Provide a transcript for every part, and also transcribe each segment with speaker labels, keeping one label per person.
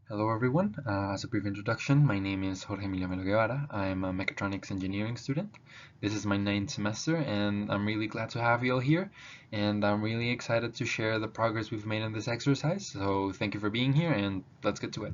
Speaker 1: Hello everyone. As a brief introduction, my name is Jorge Emilio Melo Guevara. I am a mechatronics engineering student. This is my ninth semester and I'm really glad to have you all here, and I'm really excited to share the progress we've made in this exercise. So thank you for being here and let's get to it.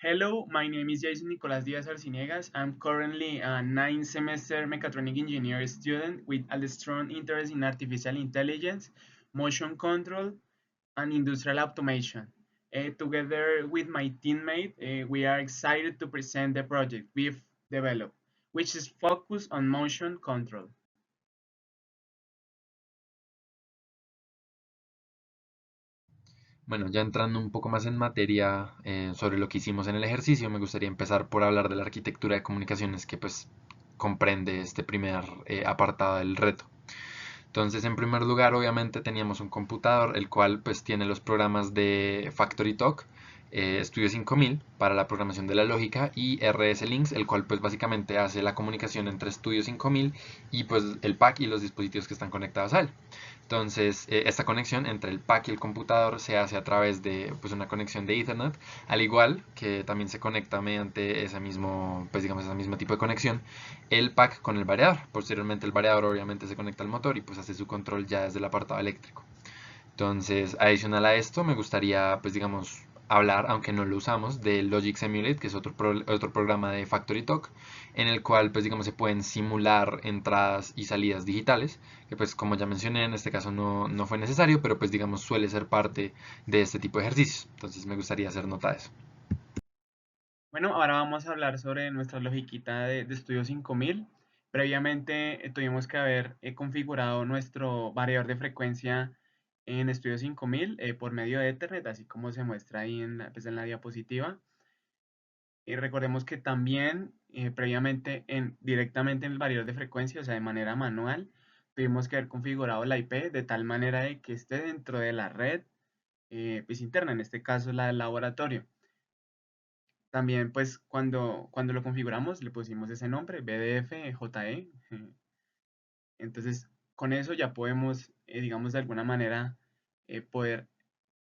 Speaker 2: Hello, my name is Jason Nicolas Diaz Arciniegas. I'm currently a ninth semester mechatronic engineer student with a strong interest in artificial intelligence, motion control, and industrial automation. Together with my teammate, we are excited to present the project we've developed, which is focused on motion control.
Speaker 1: Bueno, ya entrando un poco más en materia sobre lo que hicimos en el ejercicio, me gustaría empezar por hablar de la arquitectura de comunicaciones que pues comprende este primer apartado del reto. Entonces, en primer lugar, obviamente teníamos un computador, el cual pues tiene los programas de FactoryTalk, Studio 5000 para la programación de la lógica y RS Links, el cual pues básicamente hace la comunicación entre Studio 5000 y pues el pack y los dispositivos que están conectados a él. Entonces, esta conexión entre el pack y el computador se hace a través de pues, una conexión de Ethernet, al igual que también se conecta mediante ese mismo, pues, digamos, ese mismo tipo de conexión el pack con el variador. Posteriormente el variador obviamente se conecta al motor y pues hace su control ya desde el apartado eléctrico. Entonces, adicional a esto, me gustaría, pues digamos, hablar, aunque no lo usamos, de Logic Simulate, que es otro programa de FactoryTalk, en el cual, pues digamos, se pueden simular entradas y salidas digitales, que pues como ya mencioné, en este caso no fue necesario, pero pues digamos suele ser parte de este tipo de ejercicios. Entonces me gustaría hacer nota de eso.
Speaker 2: Bueno, ahora vamos a hablar sobre nuestra logiquita de Studio 5000. Previamente tuvimos que haber configurado nuestro variador de frecuencia en Studio 5000 por medio de Ethernet, así como se muestra ahí pues, en la diapositiva. Y recordemos que también previamente directamente en el variador de frecuencia, o sea, de manera manual, tuvimos que haber configurado la IP de tal manera de que esté dentro de la red pues, interna, en este caso la del laboratorio. También, pues, cuando lo configuramos, le pusimos ese nombre, BDF-JE. Entonces, con eso ya podemos, digamos, de alguna manera, poder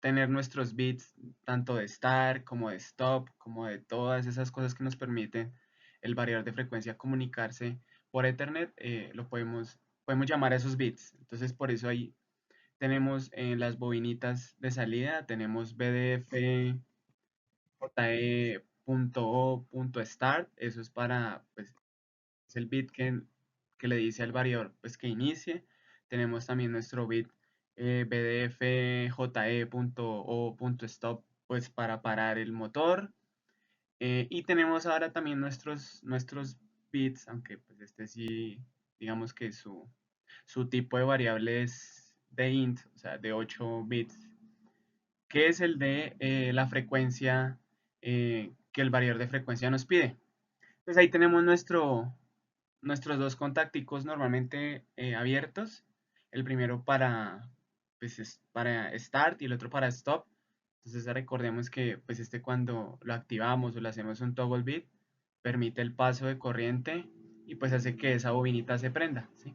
Speaker 2: tener nuestros bits, tanto de start, como de stop, como de todas esas cosas que nos permiten el variador de frecuencia comunicarse por Ethernet, podemos llamar a esos bits. Entonces, por eso ahí tenemos en las bobinitas de salida, tenemos BDF je.o.start, eso es para, pues, es el bit que le dice al variador, pues, que inicie. Tenemos también nuestro bit bdfje.o.stop, pues, para parar el motor. Y tenemos ahora también nuestros bits, aunque pues este sí, digamos que su tipo de variable es de int, o sea, de 8 bits, que es el de la frecuencia que el variador de frecuencia nos pide. Entonces ahí tenemos nuestros dos contacticos normalmente abiertos. El primero para start y el otro para stop. Entonces recordemos que pues este cuando lo activamos o le hacemos un toggle bit, permite el paso de corriente y pues hace que esa bobinita se prenda, ¿sí?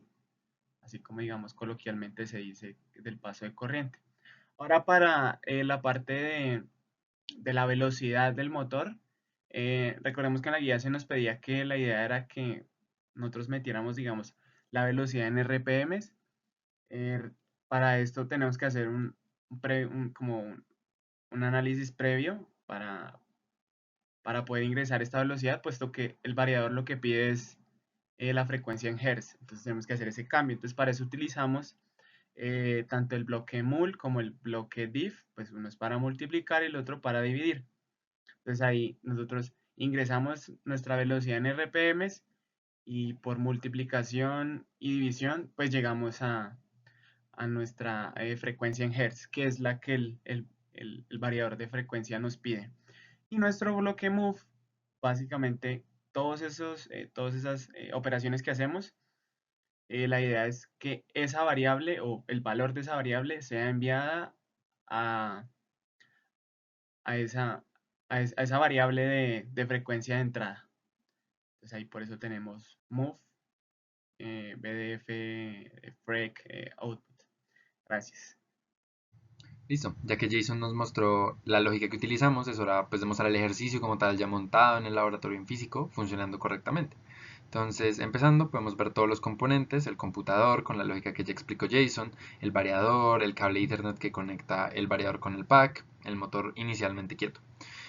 Speaker 2: Así como digamos coloquialmente se dice del paso de corriente. Ahora para la parte de la velocidad del motor, recordemos que en la guía se nos pedía que la idea era que nosotros metiéramos, digamos, la velocidad en RPMs. Eh, para esto tenemos que hacer como un análisis previo para poder ingresar esta velocidad, puesto que el variador lo que pide es la frecuencia en Hertz. Entonces tenemos que hacer ese cambio. Entonces para eso utilizamos tanto el bloque mul como el bloque diff, pues uno es para multiplicar y el otro para dividir. Entonces ahí nosotros ingresamos nuestra velocidad en RPMs y por multiplicación y división, pues llegamos a nuestra frecuencia en Hertz, que es la que el variador de frecuencia nos pide. Y nuestro bloque move, básicamente todas esas operaciones que hacemos, la idea es que esa variable o el valor de esa variable sea enviada a, a esa, a esa variable de frecuencia de entrada. Entonces ahí por eso tenemos move, bdf, frec, output. Gracias.
Speaker 1: Listo, ya que Jason nos mostró la lógica que utilizamos, es hora pues de mostrar el ejercicio como tal ya montado en el laboratorio en físico, funcionando correctamente. Entonces, empezando, podemos ver todos los componentes, el computador con la lógica que ya explicó Jason, el variador, el cable Ethernet que conecta el variador con el pack, el motor inicialmente quieto.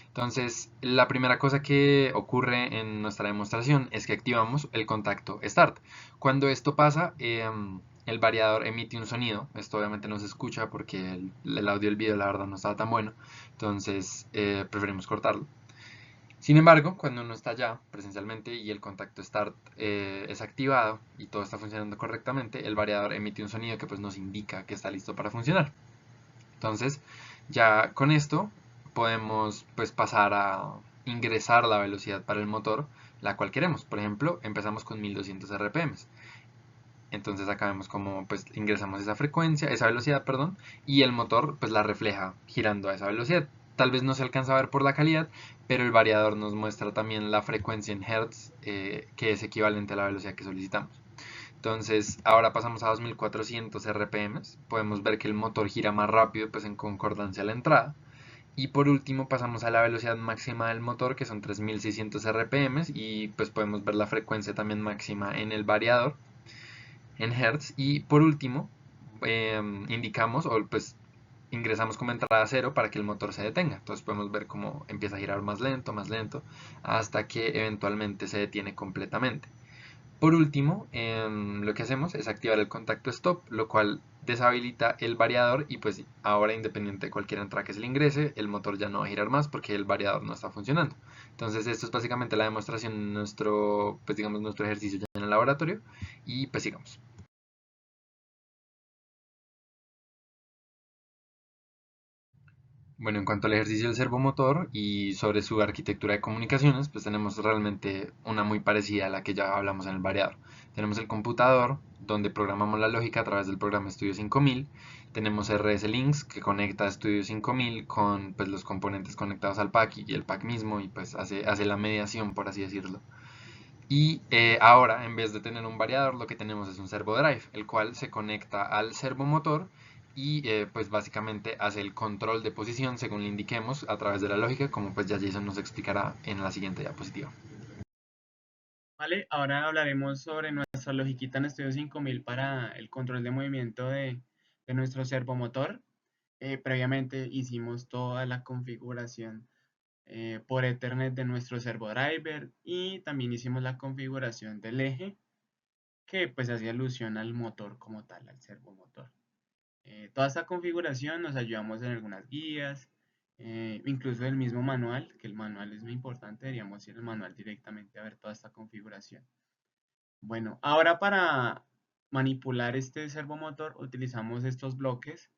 Speaker 1: Entonces, la primera cosa que ocurre en nuestra demostración es que activamos el contacto Start. Cuando esto pasa, el variador emite un sonido. Esto obviamente no se escucha porque el audio del video la verdad no estaba tan bueno. Entonces, preferimos cortarlo. Sin embargo, cuando uno está allá presencialmente y el contacto Start es activado y todo está funcionando correctamente, el variador emite un sonido que pues nos indica que está listo para funcionar. Entonces, ya con esto podemos pues pasar a ingresar la velocidad para el motor, la cual queremos. Por ejemplo, empezamos con 1200 RPM. Entonces acá vemos como pues ingresamos esa frecuencia, esa velocidad, perdón, y el motor pues la refleja girando a esa velocidad. Tal vez no se alcanza a ver por la calidad, pero el variador nos muestra también la frecuencia en Hertz, que es equivalente a la velocidad que solicitamos. Entonces, ahora pasamos a 2400 RPM. Podemos ver que el motor gira más rápido, pues en concordancia a la entrada. Y por último, pasamos a la velocidad máxima del motor, que son 3600 RPM. Y pues podemos ver la frecuencia también máxima en el variador, en Hertz. Y por último, indicamos o pues ingresamos como entrada cero para que el motor se detenga. Entonces podemos ver cómo empieza a girar más lento, hasta que eventualmente se detiene completamente. Por último, lo que hacemos es activar el contacto stop, lo cual deshabilita el variador y pues ahora independiente de cualquier entrada que se le ingrese, el motor ya no va a girar más porque el variador no está funcionando. Entonces esto es básicamente la demostración de nuestro, pues digamos, nuestro ejercicio ya en el laboratorio y pues sigamos. Bueno, en cuanto al ejercicio del servomotor y sobre su arquitectura de comunicaciones, pues tenemos realmente una muy parecida a la que ya hablamos en el variador. Tenemos el computador, donde programamos la lógica a través del programa Studio 5000. Tenemos RS Links, que conecta Studio 5000 con pues, los componentes conectados al pack y el pack mismo, y pues hace la mediación, por así decirlo. Y ahora, en vez de tener un variador, lo que tenemos es un servo drive, el cual se conecta al servomotor y pues básicamente hace el control de posición según le indiquemos a través de la lógica, como pues ya Jason nos explicará en la siguiente diapositiva.
Speaker 2: Vale, ahora hablaremos sobre nuestra logiquita en Studio 5000 para el control de movimiento de nuestro servomotor. Previamente hicimos toda la configuración por Ethernet de nuestro servodriver y también hicimos la configuración del eje que pues hacía alusión al motor como tal, al servomotor. Toda esta configuración nos ayudamos en algunas guías, incluso el mismo manual, que el manual es muy importante, deberíamos ir al manual directamente a ver toda esta configuración. Bueno, ahora para manipular este servomotor utilizamos estos bloques,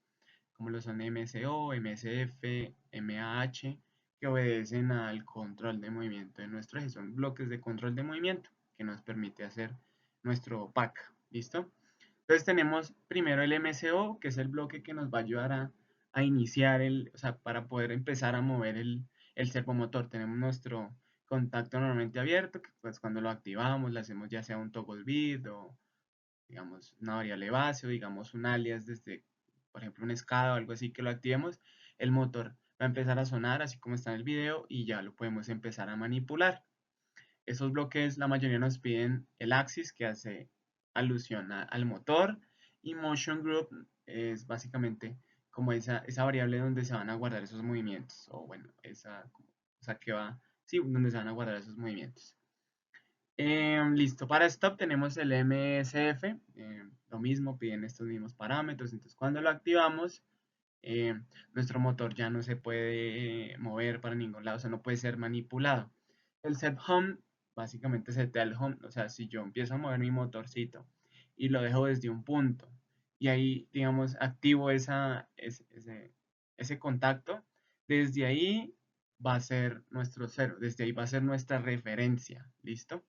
Speaker 2: como lo son MCO, MCF, MAH, que obedecen al control de movimiento de nuestro eje. Son bloques de control de movimiento que nos permite hacer nuestro pack. ¿Listo? Entonces tenemos primero el MCO, que es el bloque que nos va a ayudar a iniciar o sea, para poder empezar a mover el servomotor. Tenemos nuestro contacto normalmente abierto, que pues cuando lo activamos le hacemos ya sea un toggle bit o digamos una variable base o digamos un alias desde, por ejemplo, un SCADA o algo así que lo activemos, el motor va a empezar a sonar así como está en el video y ya lo podemos empezar a manipular. Esos bloques, la mayoría nos piden el axis, que hace alusión al motor, y motion group es básicamente como esa variable donde se van a guardar esos movimientos, o bueno, esa que va, sí, donde se van a guardar esos movimientos. Listo, para stop tenemos el MSF, lo mismo, piden estos mismos parámetros, entonces cuando lo activamos, eh, nuestro motor ya no se puede mover para ningún lado, o sea, no puede ser manipulado. El set home básicamente setea el home, o sea, si yo empiezo a mover mi motorcito y lo dejo desde un punto y ahí, digamos, activo ese contacto, desde ahí va a ser nuestro cero, desde ahí va a ser nuestra referencia, ¿listo?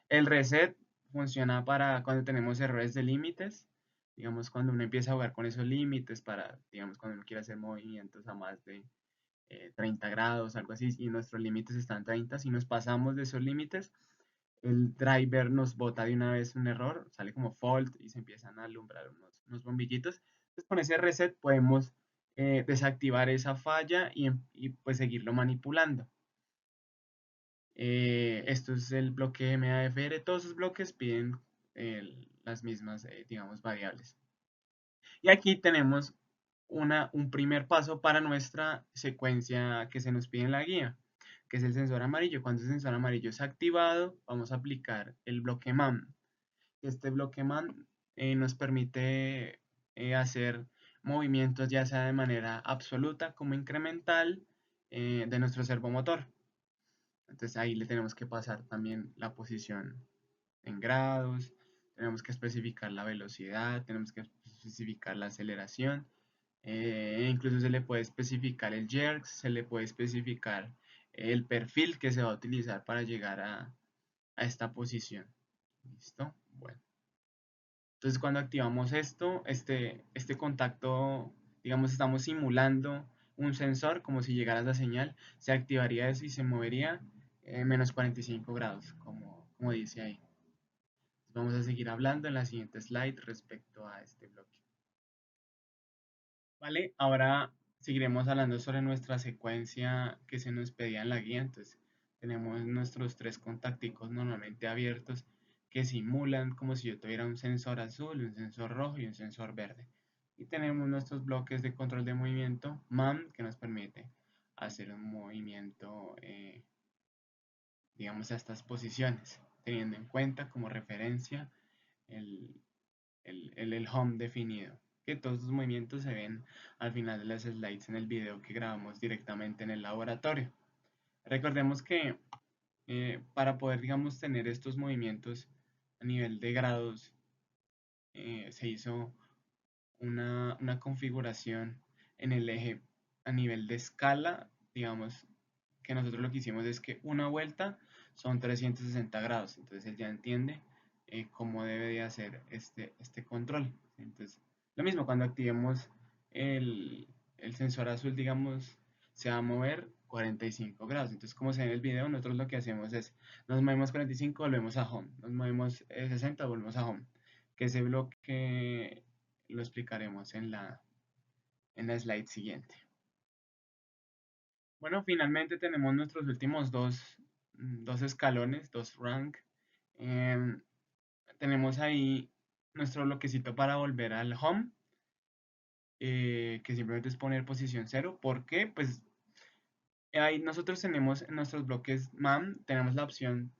Speaker 2: El reset funciona para cuando tenemos errores de límites, digamos cuando uno empieza a jugar con esos límites para, digamos, cuando uno quiere hacer movimientos a más de 30 grados, algo así, y nuestros límites están 30, si nos pasamos de esos límites, el driver nos bota de una vez un error, sale como fault y se empiezan a alumbrar unos bombillitos. Entonces con ese reset podemos desactivar esa falla y pues seguirlo manipulando. Esto es el bloque MAFR. Todos esos bloques piden las mismas, digamos, variables. Y aquí tenemos un primer paso para nuestra secuencia que se nos pide en la guía, que es el sensor amarillo. Cuando el sensor amarillo es activado, vamos a aplicar el bloque MAM. Este bloque MAM nos permite hacer movimientos ya sea de manera absoluta como incremental de nuestro servomotor. Entonces ahí le tenemos que pasar también la posición en grados, tenemos que especificar la velocidad, tenemos que especificar la aceleración, incluso se le puede especificar el jerk, se le puede especificar el perfil que se va a utilizar para llegar a esta posición. ¿Listo? Bueno. Entonces cuando activamos esto, este contacto, digamos, estamos simulando un sensor como si llegara esa señal, se activaría eso y se movería menos 45 grados, como dice ahí. Vamos a seguir hablando en la siguiente slide respecto a este bloque. Vale, ahora seguiremos hablando sobre nuestra secuencia que se nos pedía en la guía. Entonces, tenemos nuestros 3 contacticos normalmente abiertos que simulan como si yo tuviera un sensor azul, un sensor rojo y un sensor verde. Y tenemos nuestros bloques de control de movimiento MAM que nos permite hacer un movimiento, digamos, a estas posiciones, teniendo en cuenta como referencia el, el home definido. Que todos los movimientos se ven al final de las slides en el video que grabamos directamente en el laboratorio. Recordemos que para poder, digamos, tener estos movimientos a nivel de grados, se hizo una configuración en el eje a nivel de escala, digamos, que nosotros lo que hicimos es que una vuelta son 360 grados, entonces él ya entiende cómo debe de hacer este control. Entonces, lo mismo, cuando activemos el sensor azul, digamos, se va a mover 45 grados. Entonces, como se ve en el video, nosotros lo que hacemos es, nos movemos 45, volvemos a home. Nos movemos 60, volvemos a home. Que ese bloque lo explicaremos en la slide siguiente. Bueno, finalmente tenemos nuestros últimos dos escalones, dos rank. Tenemos ahí nuestro bloquecito para volver al home, que simplemente es poner posición 0. ¿Por qué? Pues ahí nosotros tenemos en nuestros bloques MAM, tenemos la opción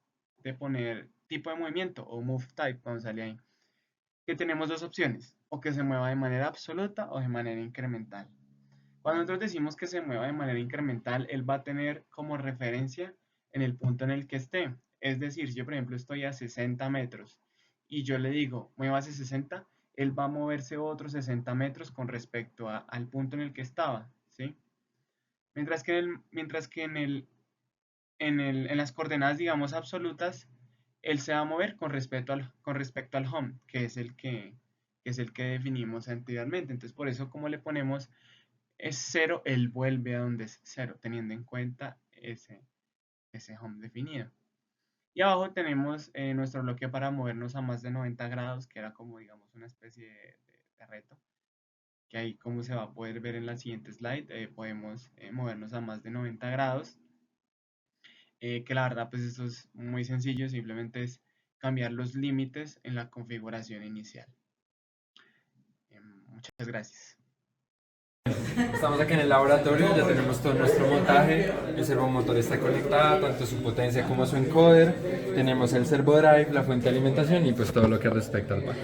Speaker 2: de poner tipo de movimiento o move type, cuando sale ahí. Que tenemos dos opciones, o que se mueva de manera absoluta o de manera incremental. Cuando nosotros decimos que se mueva de manera incremental, él va a tener como referencia en el punto en el que esté. Es decir, si yo por ejemplo estoy a 60 metros y yo le digo, muévase 60, él va a moverse otros 60 metros con respecto al punto en el que estaba, ¿sí? Mientras que en las coordenadas, digamos, absolutas, él se va a mover con respecto al home, que es el que definimos anteriormente. Entonces, por eso, como le ponemos es 0, él vuelve a donde es 0, teniendo en cuenta ese home definido. Y abajo tenemos nuestro bloque para movernos a más de 90 grados, que era como, digamos, una especie de reto. Que ahí, como se va a poder ver en la siguiente slide, podemos movernos a más de 90 grados. Que la verdad, pues eso es muy sencillo, simplemente es cambiar los límites en la configuración inicial. Muchas gracias.
Speaker 3: Estamos aquí en el laboratorio, ya tenemos todo nuestro montaje, el servomotor está conectado, tanto su potencia como su encoder, tenemos el servo drive, la fuente de alimentación y pues todo lo que respecta al pack.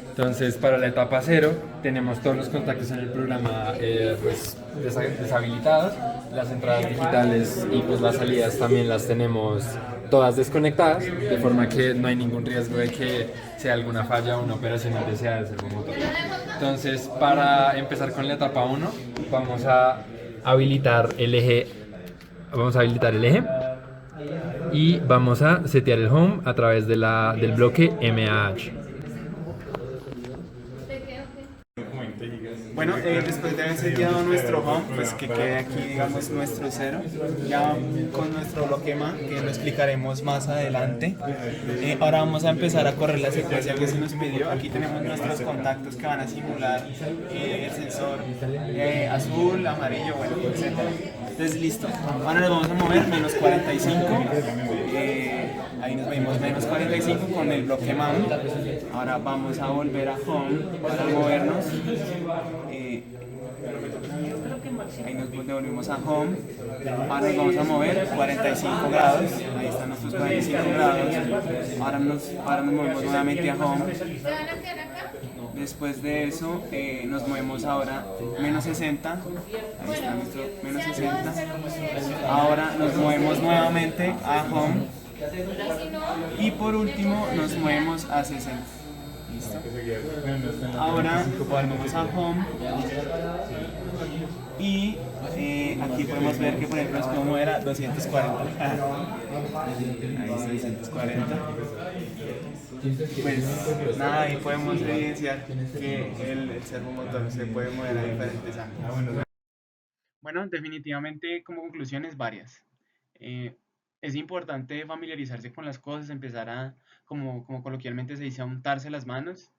Speaker 3: Entonces para la etapa 0 tenemos todos los contactos en el programa pues, deshabilitados, las entradas digitales y pues las salidas también las tenemos todas desconectadas, de forma que no hay ningún riesgo de que sea alguna falla o una operación indeseada del servomotor. Entonces, para empezar con la etapa 1, vamos a habilitar el eje. Y vamos a setear el home a través de del bloque MAH.
Speaker 2: Bueno, después de haber sellado nuestro home, pues que quede aquí, digamos, nuestro cero, ya con nuestro bloquema, que lo explicaremos más adelante. Ahora vamos a empezar a correr la secuencia que se nos pidió. Aquí tenemos nuestros contactos que van a simular el sensor azul, amarillo, bueno, etc. Entonces, listo. Ahora nos vamos a mover menos 45. Ahí nos vemos menos 45 con el bloque mount. Ahora vamos a volver a home para movernos. Ahí nos devolvimos a home. Ahora nos vamos a mover 45 grados. Ahí están nuestros 45 grados. Ahora nos movemos nuevamente a home. Después de eso nos movemos ahora menos 60. Ahí está nuestro menos 60. Ahora nos movemos nuevamente a home. Y por último nos movemos a 60. ¿Listo? Ahora volvemos a home. Y aquí podemos ver que por ejemplo nos podemos mover a 240. Ahí está 240. Pues nada, ahí podemos evidenciar que el servomotor se puede mover a diferentes ángulos. Bueno, definitivamente como conclusiones varias. Es importante familiarizarse con las cosas, empezar a, como coloquialmente se dice, a untarse las manos,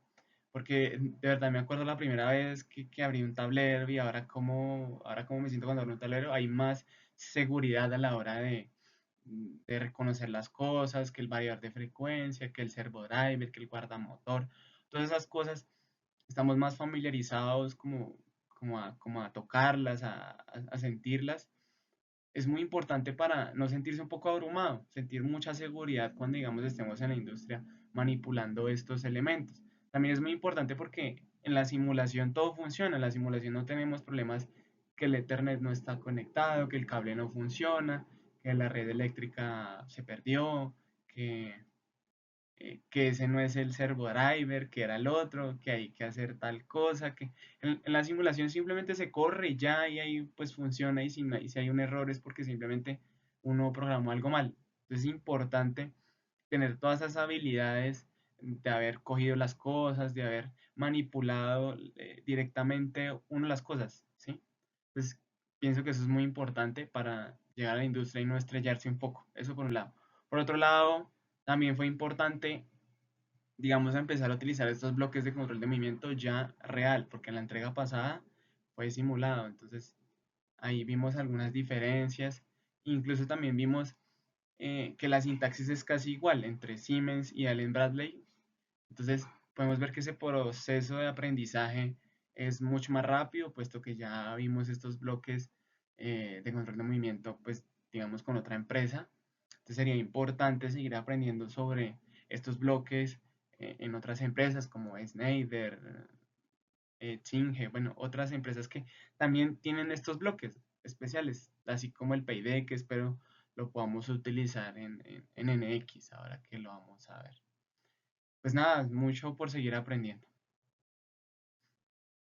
Speaker 2: porque de verdad me acuerdo la primera vez que abrí un tablero y ahora cómo me siento cuando abro un tablero, hay más seguridad a la hora de reconocer las cosas, que el variador de frecuencia, que el servodriver, que el guardamotor, todas esas cosas, estamos más familiarizados como a tocarlas, a sentirlas. Es muy importante para no sentirse un poco abrumado, sentir mucha seguridad cuando, digamos, estemos en la industria manipulando estos elementos. También es muy importante porque en la simulación todo funciona, en la simulación no tenemos problemas que el Ethernet no está conectado, que el cable no funciona, que la red eléctrica se perdió, que ese no es el servo driver, que era el otro, que hay que hacer tal cosa, que en la simulación simplemente se corre y ya y ahí pues funciona y si hay un error es porque simplemente uno programó algo mal. Entonces es importante tener todas esas habilidades de haber cogido las cosas, de haber manipulado directamente uno las cosas, ¿sí? Entonces pienso que eso es muy importante para llegar a la industria y no estrellarse un poco. Eso por un lado. Por otro lado, también fue importante, digamos, empezar a utilizar estos bloques de control de movimiento ya real, porque en la entrega pasada fue simulado. Entonces, ahí vimos algunas diferencias. Incluso también vimos que la sintaxis es casi igual entre Siemens y Allen Bradley. Entonces, podemos ver que ese proceso de aprendizaje es mucho más rápido, puesto que ya vimos estos bloques de control de movimiento, pues, digamos, con otra empresa. Entonces sería importante seguir aprendiendo sobre estos bloques en otras empresas como Schneider, Chinge, bueno, otras empresas que también tienen estos bloques especiales, así como el PID, que espero lo podamos utilizar en NX ahora que lo vamos a ver. Pues nada, mucho por seguir aprendiendo.